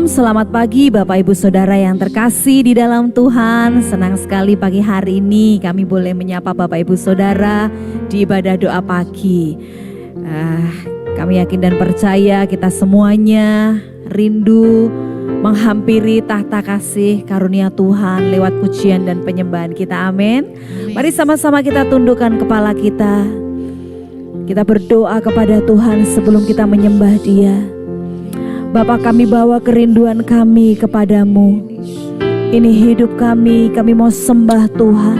Shalom, selamat pagi Bapak Ibu Saudara yang terkasih di dalam Tuhan. Senang sekali pagi hari ini kami boleh menyapa Bapak Ibu Saudara di ibadah doa pagi. Kami yakin dan percaya kita semuanya rindu menghampiri tahta kasih karunia Tuhan lewat pujian dan penyembahan kita. Amin. Mari sama-sama kita tundukkan kepala kita. Kita berdoa kepada Tuhan sebelum kita menyembah Dia. Bapa, kami bawa kerinduan kami kepadamu. Ini hidup kami mau sembah Tuhan.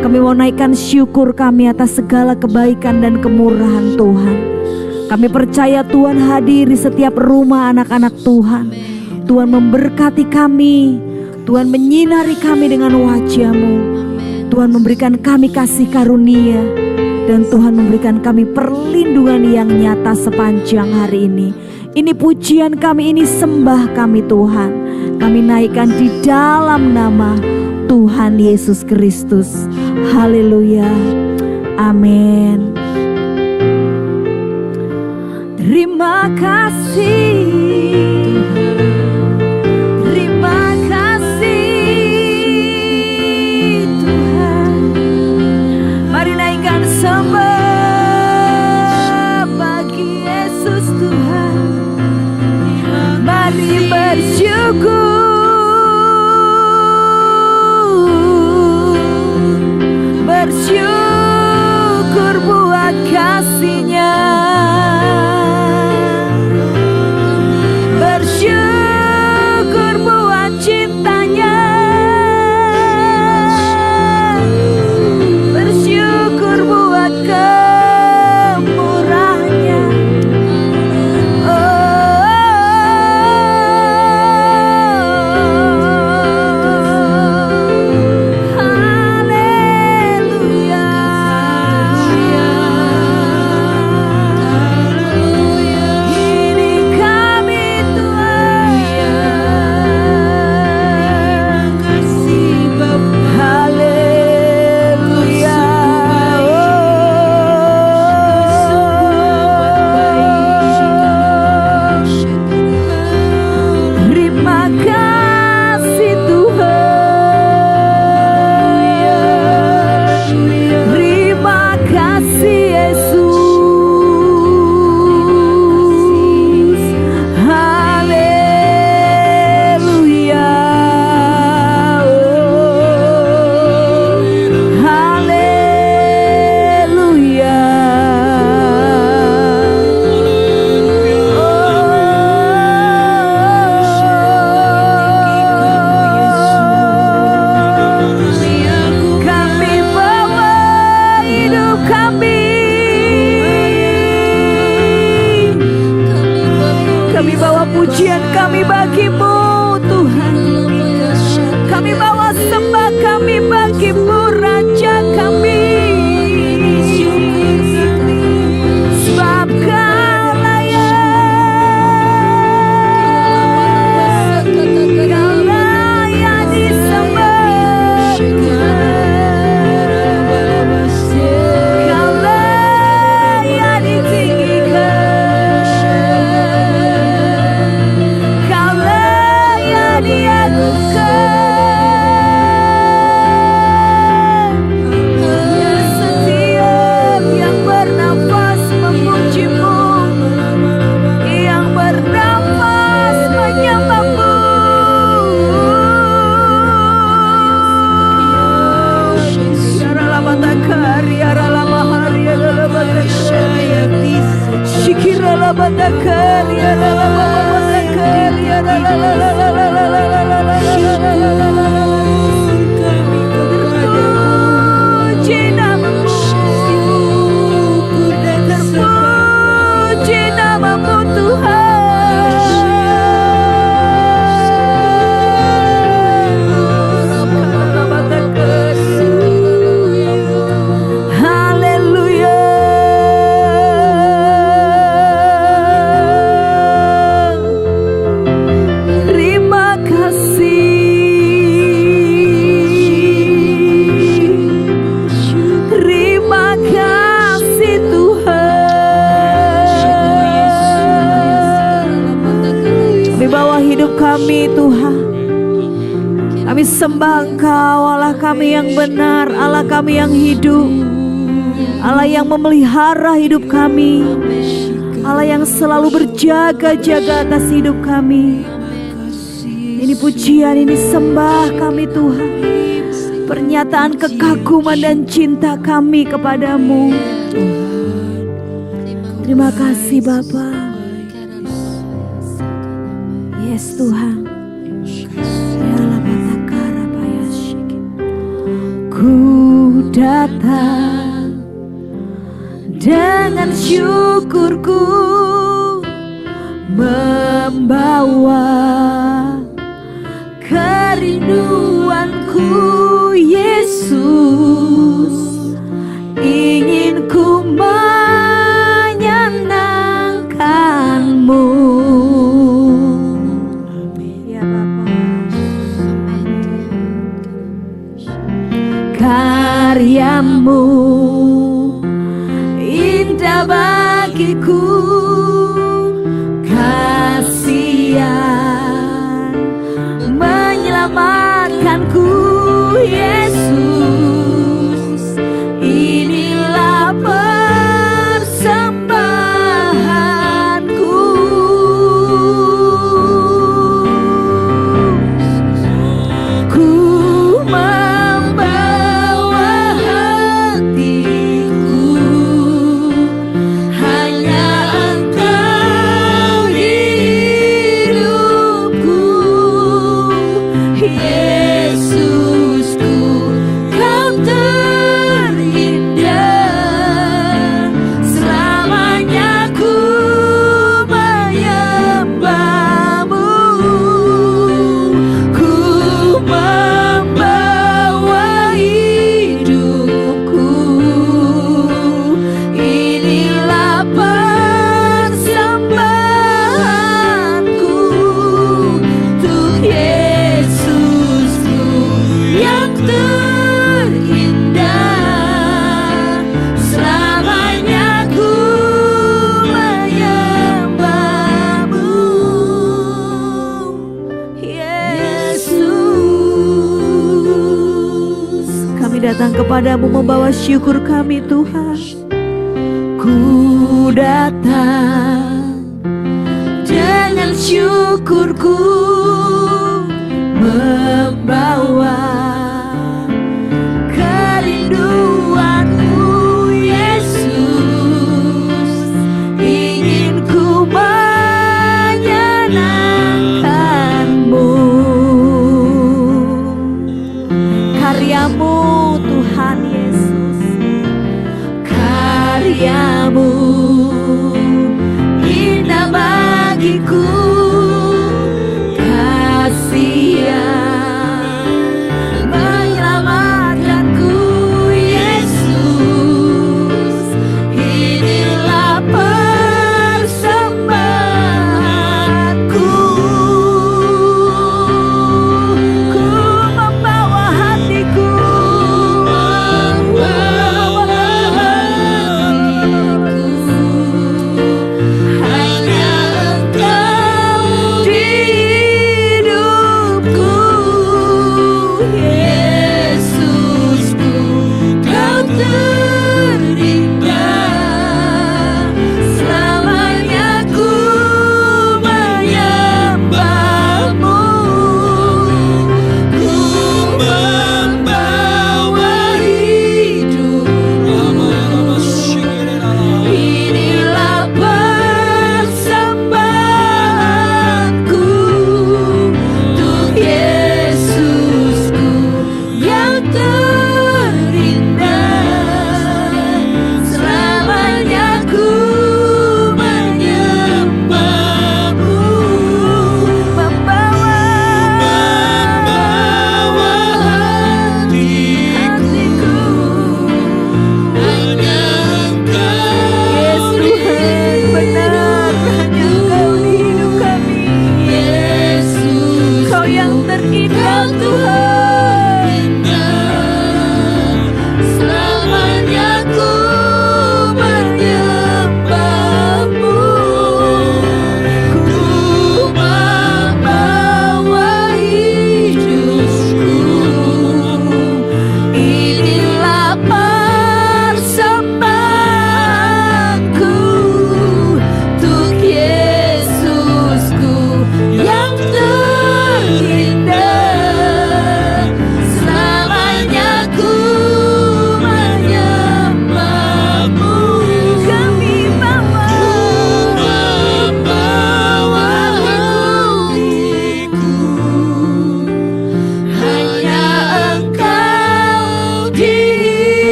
Kami mau naikkan syukur kami atas segala kebaikan dan kemurahan Tuhan. Kami percaya Tuhan hadir di setiap rumah anak-anak Tuhan. Tuhan memberkati kami, Tuhan menyinari kami dengan wajah-Mu. Tuhan memberikan kami kasih karunia, dan Tuhan memberikan kami perlindungan yang nyata sepanjang hari ini. Ini pujian kami, ini sembah kami Tuhan. Kami naikkan di dalam nama Tuhan Yesus Kristus. Haleluya. Amin. Terima kasih. Terima kasih Tuhan. Mari naikkan sembah bagi Yesus Tuhan. Mari bersyukur buat kasih-Nya. Kami sembah Engkau, Allah kami yang benar, Allah kami yang hidup, Allah yang memelihara hidup kami, Allah yang selalu berjaga-jaga atas hidup kami. Ini pujian, ini sembah kami Tuhan, pernyataan kekaguman dan cinta kami kepadamu. Terima kasih Bapa. Yes Tuhan. Ku datang dengan syukurku, membawa kerinduanku Yesus, ingin ku menyenangkanmu. Ya Bapa, karyamu indah bagiku, kasihan menyelamatkanku Yesus, inilah persembahanku. Ku membawa hatiku, hanya Engkau hidupku, Yesusku, Kau terindah, selamanya ku menyembahmu. Ku membawa hidupku, inilah persembahanku untuk Yesusku yang terindah, selamanya ku menyembahmu Yesus. Kami datang kepadamu membawa syukur kami Tuhan. Ku datang dengan syukurku, membawa kerinduanmu Yesus, ingin ku menyenangkanmu. Karyamu Tuhan Yesus, karyamu indah bagiku, kasihan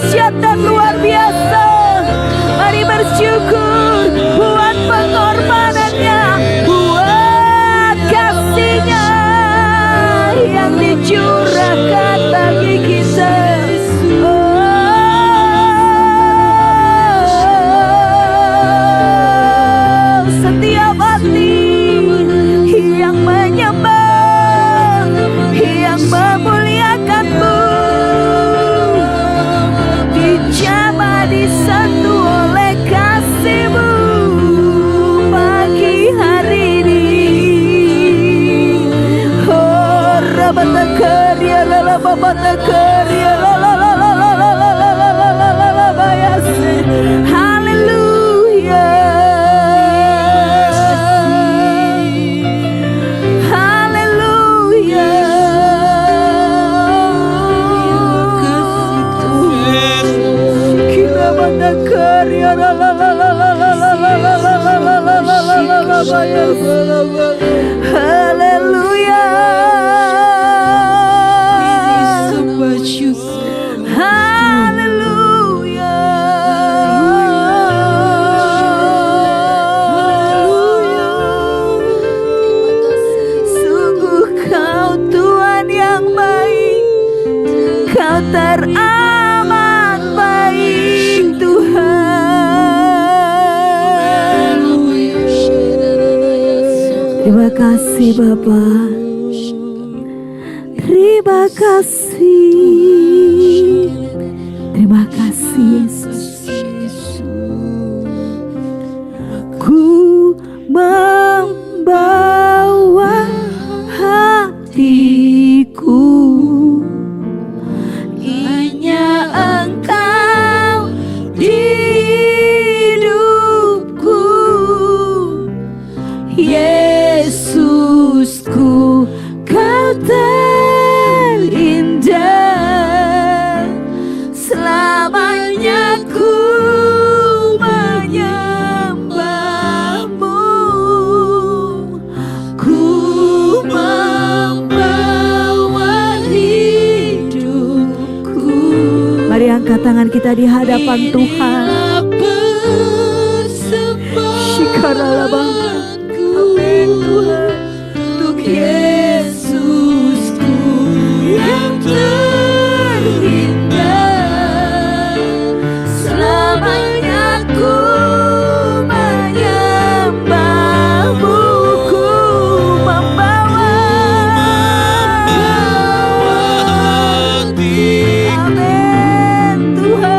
dahsyat dan luar biasa. Mari bersyukur buat pengorbanannya, buat kasihnya yang dicurahkan bagi kita. Setiap hati yang menyembah, yang memuliakan-Mu, dijamah disatu oleh kasih-Mu pagi hari ini. Oh, rabatakariya lalababatakarya lalalalalalalalalalalalabayase. Haleluya. Haleluya. Haleluya. Sungguh Kau Tuhan yang baik, Kau teramat baik Tuhan. Terima kasih Bapa. Terima kasih. Terima kasih Yesus. Ku membawa hatiku, hanya Engkau di hidupku, Yesusku, Kau terindah. Selamanya ku menyembah-Mu, ku membawa hidupku. Mari angkat tangan kita di hadapan Tuhan. Shikaralabang. Amin Tuhan. Untuk Yesusku yang terindah, selamanya ku menyembah-Mu, ku membawa hatiku. Amin Tuhan.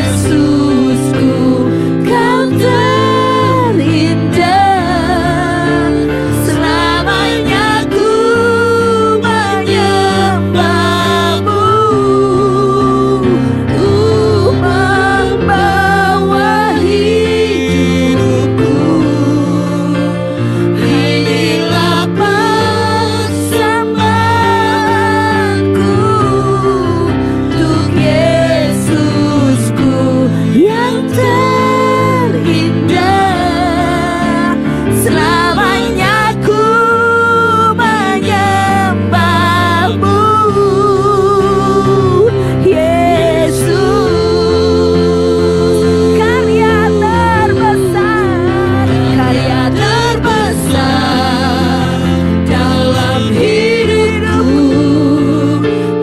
Yesusku, Kau terindah. Selamanya ku menyembah-Mu, ku membawa hidupku. Inilah persembahanku untuk Yesusku yang terindah. Selamanya ku menyembah-Mu, Yesus. Karya terbesar dalam hidupku,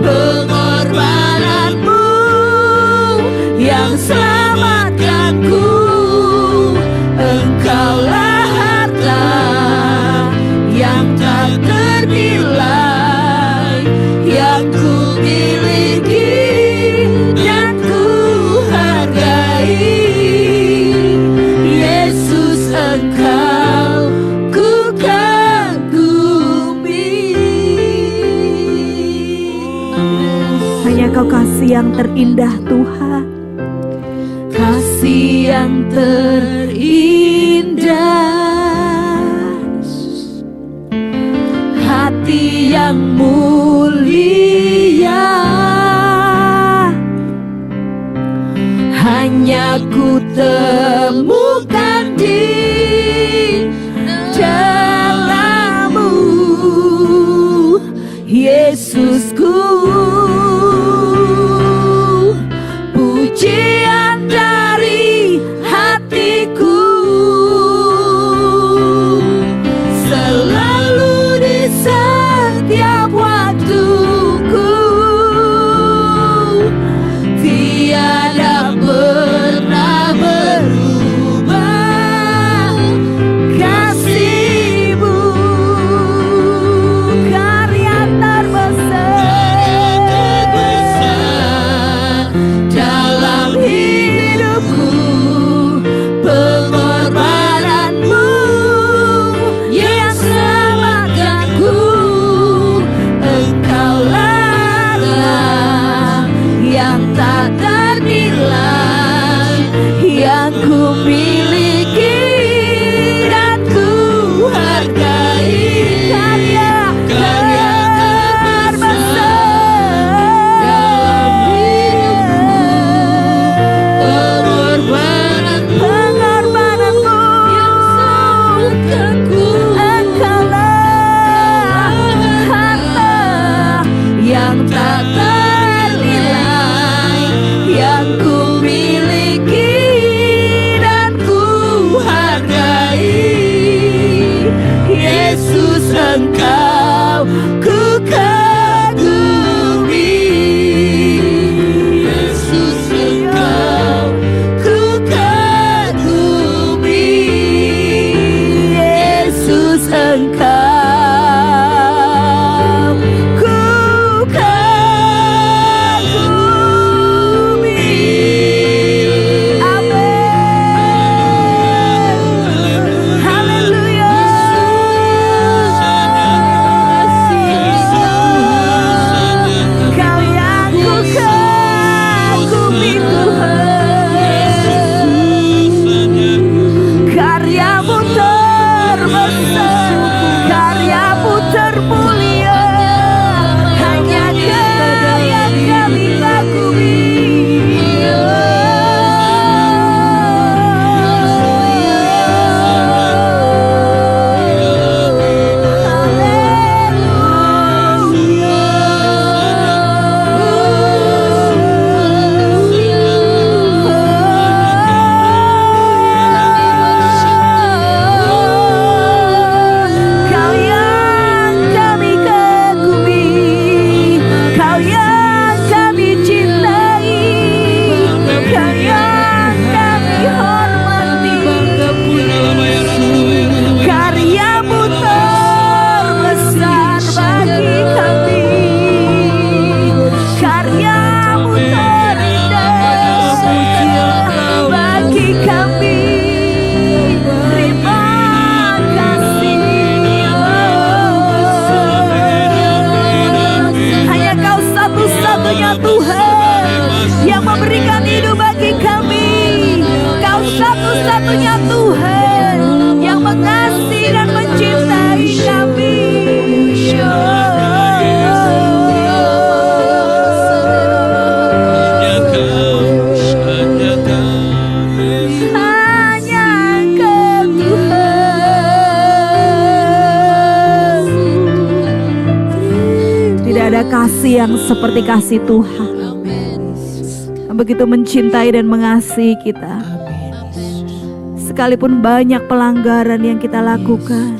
pengorbananmu yang selamatkanku. Engkaulah harta yang tak ternilai, yang ku miliki dan ku hargai. Yesus, Engkau ku kagumi. Hanya Kau kasih yang terindah Tuhan, kasih yang terindah, hati yang mulia, hanya ku temukan di dalam Yesusku. Pujian dari hatiku selalu di setiap waktuku, tiada pernah berubah kasih-Mu. Karya terbesar dalam hidupku, pengorbanan-Mu yang selamatkanku. Engkaulah yang tak ternilai, yang ku miliki dan ku hargai. Karya terbesar dalam hidupku, pengorbanan-Mu yang selamatkanku. Engkaulah harta yang tak ternilai, yang ku miliki dan ku hargai. Yesus, Engkau ku kagumi. Yesus, Engkau ku kagumi. Yesus, Engkau ku kagumi. Amin. Haleluya. Kau yang ku kagumi Tuhan. Karya-Mu terbesar, karya-Mu termulia, hanya Kau yang kami kagumi. Kau yang kami kagumi, Kau yang kami cintai, Kau yang kami hormati. Karya-Mu terbesar bagi kami, karya-Mu terindah bagi kami. Terima kasih. Hanya Kau satu-satunya Tuhan yang memberikan hidup bagi kami. Kau satu-satunya Tuhan yang mengasihi dan mencintai kami. Hanya Engkau Tuhan. Tidak ada kasih yang seperti kasih Tuhan, yang begitu mencintai dan mengasihi kita. Sekalipun banyak pelanggaran yang kita lakukan,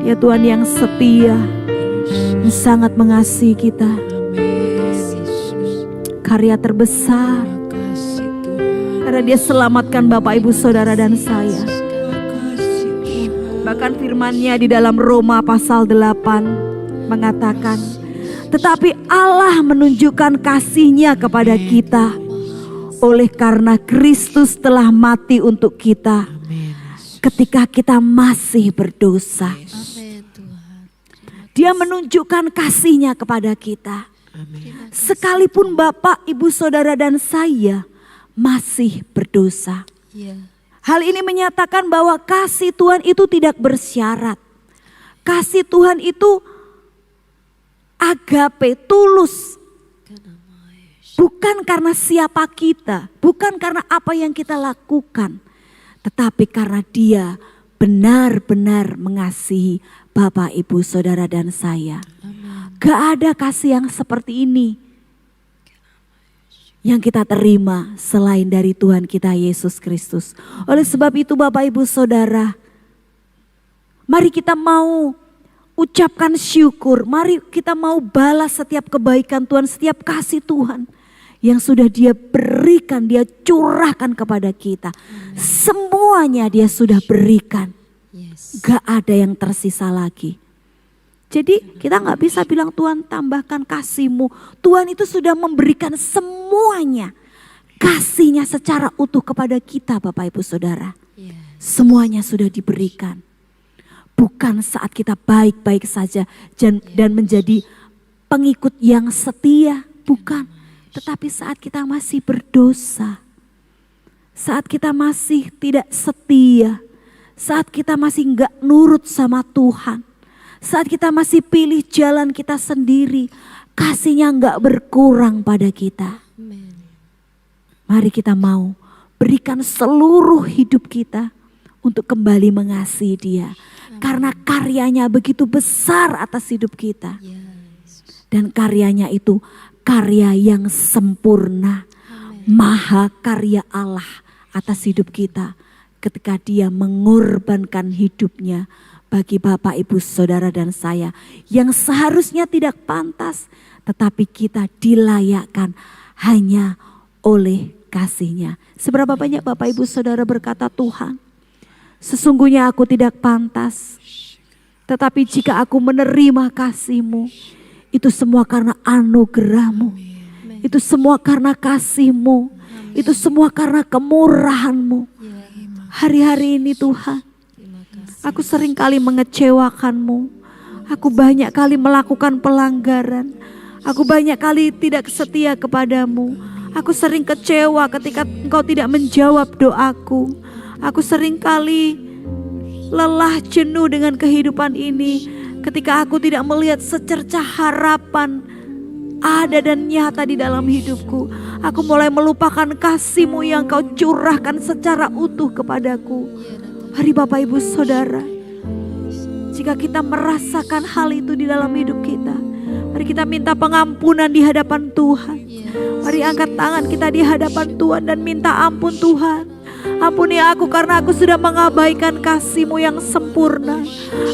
Dia Tuhan yang setia, yang sangat mengasihi kita. Karya terbesar, karena Dia selamatkan Bapak Ibu Saudara dan saya. Bahkan firman-Nya di dalam Roma pasal 8 mengatakan, tetapi Allah menunjukkan kasih-Nya kepada kita oleh karena Kristus telah mati untuk kita ketika kita masih berdosa. Dia menunjukkan kasih-Nya kepada kita. Sekalipun Bapak, Ibu, Saudara dan saya masih berdosa. Hal ini menyatakan bahwa kasih Tuhan itu tidak bersyarat. Kasih Tuhan itu agape, tulus. Bukan karena siapa kita, bukan karena apa yang kita lakukan, tetapi karena Dia benar-benar mengasihi Bapak, Ibu, Saudara dan saya. Gak ada kasih yang seperti ini yang kita terima selain dari Tuhan kita Yesus Kristus. Oleh sebab itu Bapak Ibu Saudara, mari kita mau ucapkan syukur. Mari kita mau balas setiap kebaikan Tuhan, setiap kasih Tuhan yang sudah Dia berikan, Dia curahkan kepada kita. Semuanya Dia sudah berikan. Gak ada yang tersisa lagi. Jadi kita gak bisa bilang Tuhan tambahkan kasih-Mu. Tuhan itu sudah memberikan semuanya. Kasih-Nya secara utuh kepada kita Bapak Ibu Saudara. Semuanya sudah diberikan. Bukan saat kita baik-baik saja dan menjadi pengikut yang setia. Bukan. Tetapi saat kita masih berdosa. Saat kita masih tidak setia. Saat kita masih gak nurut sama Tuhan. Saat kita masih pilih jalan kita sendiri, kasih-Nya gak berkurang pada kita. Mari kita mau berikan seluruh hidup kita untuk kembali mengasihi Dia. Karena karyanya begitu besar atas hidup kita. Dan karyanya itu karya yang sempurna. Maha karya Allah atas hidup kita. Ketika Dia mengorbankan hidupnya bagi Bapak, Ibu, Saudara dan saya yang seharusnya tidak pantas, tetapi kita dilayakkan hanya oleh kasih-Nya. Seberapa banyak Bapak, Ibu, Saudara berkata, Tuhan, sesungguhnya aku tidak pantas, tetapi jika aku menerima kasih-Mu, itu semua karena anugerah-Mu, itu semua karena kasih-Mu, itu semua karena kemurahan-Mu. Hari-hari ini Tuhan, aku sering kali mengecewakan-Mu. Aku banyak kali melakukan pelanggaran. Aku banyak kali tidak setia kepada-Mu. Aku sering kecewa ketika Engkau tidak menjawab doaku. Aku sering kali lelah jenuh dengan kehidupan ini. Ketika aku tidak melihat secercah harapan ada dan nyata di dalam hidupku. Aku mulai melupakan kasih-Mu yang Kau curahkan secara utuh kepadaku. Mari Bapak Ibu Saudara, jika kita merasakan hal itu di dalam hidup kita, mari kita minta pengampunan di hadapan Tuhan. Mari angkat tangan kita di hadapan Tuhan dan minta ampun Tuhan. Ampuni aku karena aku sudah mengabaikan kasih-Mu yang sempurna.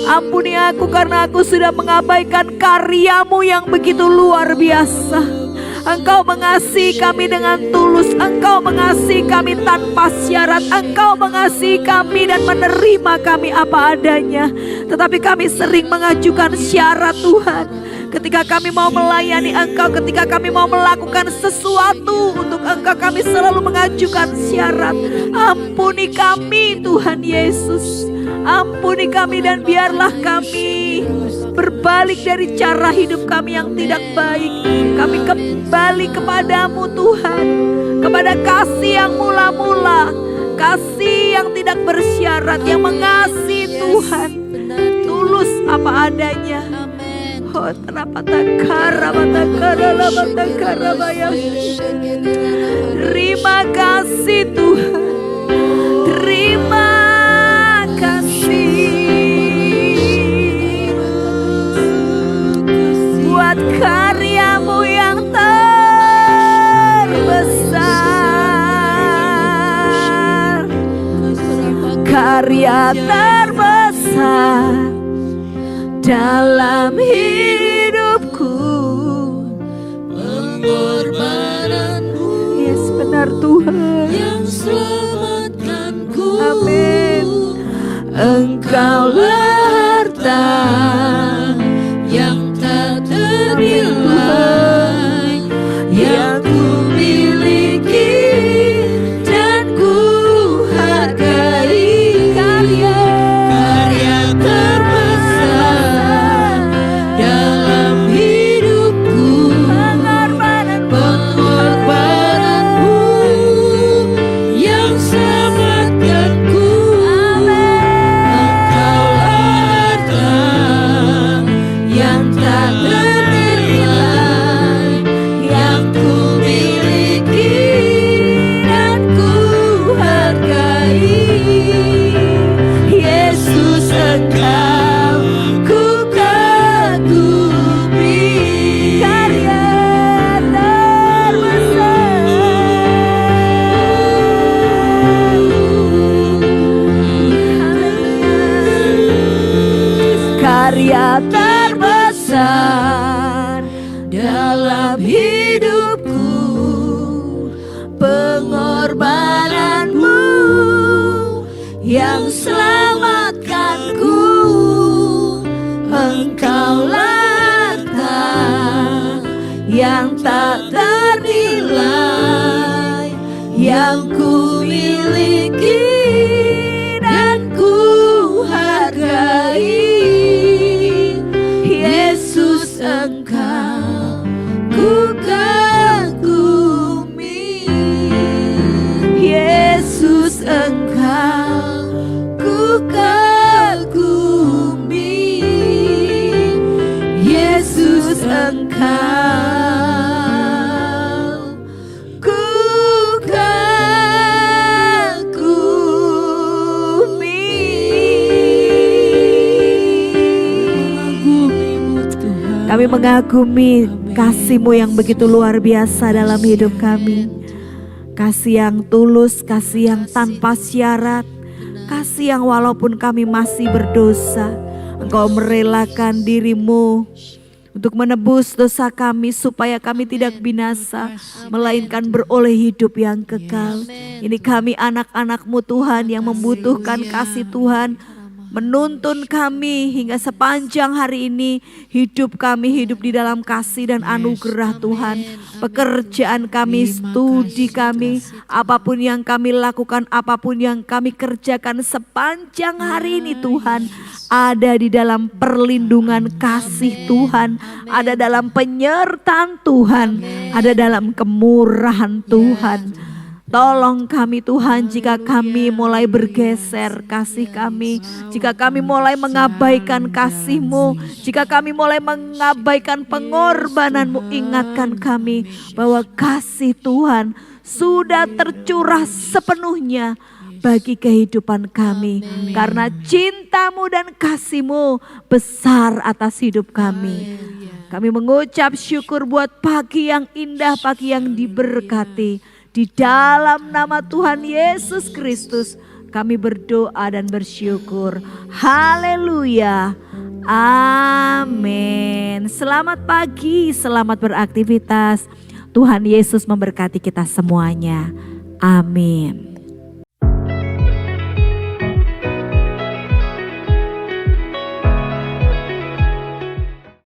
Ampuni aku karena aku sudah mengabaikan karya-Mu yang begitu luar biasa. Engkau mengasihi kami dengan tulus. Engkau mengasihi kami tanpa syarat. Engkau mengasihi kami dan menerima kami apa adanya. Tetapi kami sering mengajukan syarat Tuhan. Ketika kami mau melayani Engkau, ketika kami mau melakukan sesuatu untuk Engkau, kami selalu mengajukan syarat. Ampuni kami Tuhan Yesus. Ampuni kami dan biarlah kami berbalik dari cara hidup kami yang tidak baik. Kami kembali kepadamu Tuhan, kepada kasih yang mula-mula, kasih yang tidak bersyarat, yang mengasihi Tuhan, tulus apa adanya. Oh, terima kasih Tuhan, terima kasih buat karya-Mu yang terbesar, karya terbesar dalam hidupku, pengorbanan-Mu. Yes, benar Tuhan yang selamatkanku. Amin. Engkaulah harta yang tak ternilai yang ku miliki dan ku hargai. Karya terbesar dalam hidupku, pengorbanan-Mu yang selamatkanku. Engkaulah harta Dia terbesar dalam hidupku. Pengorbananmu yang selamatkanku. Engkaulah harta yang tak ternilai yang ku miliki dan ku hargai. Yesus, Engkau ku kagumi. Yesus, Engkau ku kagumi. Yesus, Engkau ku kagumi. Kami mengagumi kasih-Mu yang begitu luar biasa dalam hidup kami. Kasih yang tulus, kasih yang tanpa syarat, kasih yang walaupun kami masih berdosa, Engkau merelakan diri-Mu untuk menebus dosa kami supaya kami tidak binasa, melainkan beroleh hidup yang kekal. Ini kami anak-anak-Mu Tuhan yang membutuhkan kasih Tuhan, menuntun kami hingga sepanjang hari ini. Hidup kami hidup di dalam kasih dan anugerah Tuhan. Pekerjaan kami, studi kami, apapun yang kami lakukan, apapun yang kami kerjakan sepanjang hari ini Tuhan, ada di dalam perlindungan kasih Tuhan, ada dalam penyertaan Tuhan, ada dalam kemurahan Tuhan. Tolong kami Tuhan jika kami mulai bergeser kasih kami, jika kami mulai mengabaikan kasih-Mu, jika kami mulai mengabaikan pengorbanan-Mu, ingatkan kami bahwa kasih Tuhan sudah tercurah sepenuhnya bagi kehidupan kami. Karena cinta-Mu dan kasih-Mu besar atas hidup kami. Kami mengucap syukur buat pagi yang indah, pagi yang diberkati. Di dalam nama Tuhan Yesus Kristus kami berdoa dan bersyukur. Haleluya. Amin. Selamat pagi, selamat beraktivitas. Tuhan Yesus memberkati kita semuanya. Amin.